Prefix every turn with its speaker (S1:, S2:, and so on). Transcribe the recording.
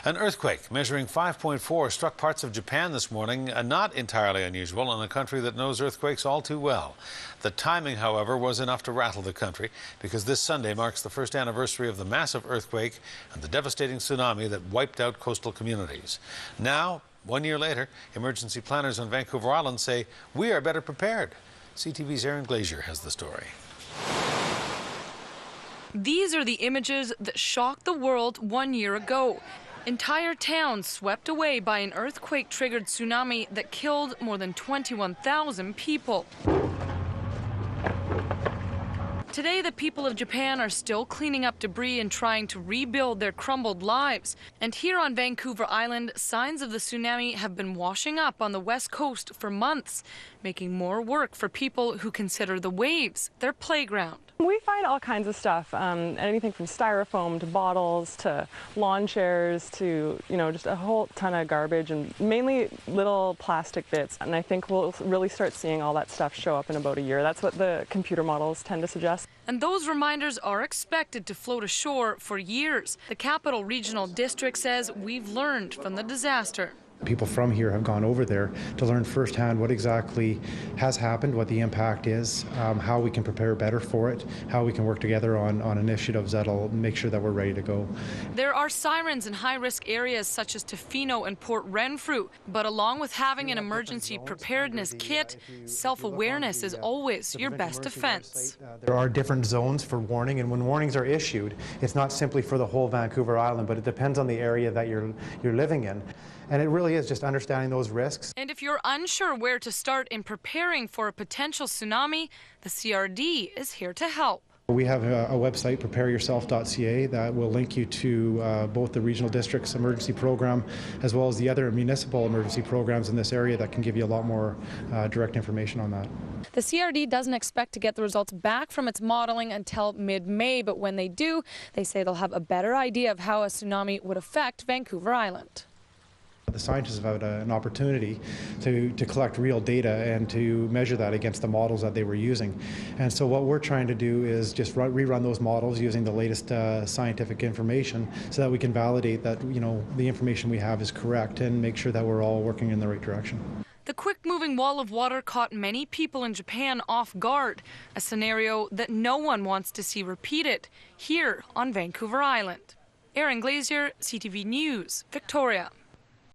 S1: An earthquake measuring 5.4 struck parts of Japan this morning, not entirely unusual in a country that knows earthquakes all too well. The timing, however, was enough to rattle the country because this Sunday marks the first anniversary of the massive earthquake and the devastating tsunami that wiped out coastal communities. Now, 1 year later, emergency planners on Vancouver Island say we are better prepared. CTV's Aaron Glazier has the story.
S2: These are the images that shocked the world 1 year ago. Entire towns swept away by an earthquake-triggered tsunami that killed more than 21,000 people. Today, the people of Japan are still cleaning up debris and trying to rebuild their crumbled lives. And here on Vancouver Island, signs of the tsunami have been washing up on the west coast for months, making more work for people who consider the waves their playground.
S3: We find all kinds of stuff, anything from styrofoam to bottles to lawn chairs to, just a whole ton of garbage and mainly little plastic bits. And I think we'll really start seeing all that stuff show up in about a year. That's what the computer models tend to suggest.
S2: And those reminders are expected to float ashore for years. The Capital Regional District says we've learned from the disaster.
S4: People from here have gone over there to learn firsthand what exactly has happened, what the impact is, how we can prepare better for it, how we can work together on initiatives that'll make sure that we're ready to go.
S2: There are sirens in high-risk areas such as Tofino and Port Renfrew, but along with having an emergency preparedness kit, self-awareness is always your best defense.
S4: There are different zones for warning, and when warnings are issued, it's not simply for the whole Vancouver Island, but it depends on the area that you're living in. And it really is just understanding those risks.
S2: And if you're unsure where to start in preparing for a potential tsunami, the CRD is here to help.
S4: We have a website, prepareyourself.ca, that will link you to both the regional district's emergency program as well as the other municipal emergency programs in this area that can give you a lot more direct information on that.
S2: The CRD doesn't expect to get the results back from its modeling until mid-May, but when they do, they say they'll have a better idea of how a tsunami would affect Vancouver Island.
S4: The scientists have had an opportunity to collect real data and to measure that against the models that they were using. And so what we're trying to do is just rerun those models using the latest scientific information so that we can validate that the information we have is correct and make sure that we're all working in the right direction.
S2: The quick-moving wall of water caught many people in Japan off guard, a scenario that no one wants to see repeated here on Vancouver Island. Aaron Glazier, CTV News, Victoria.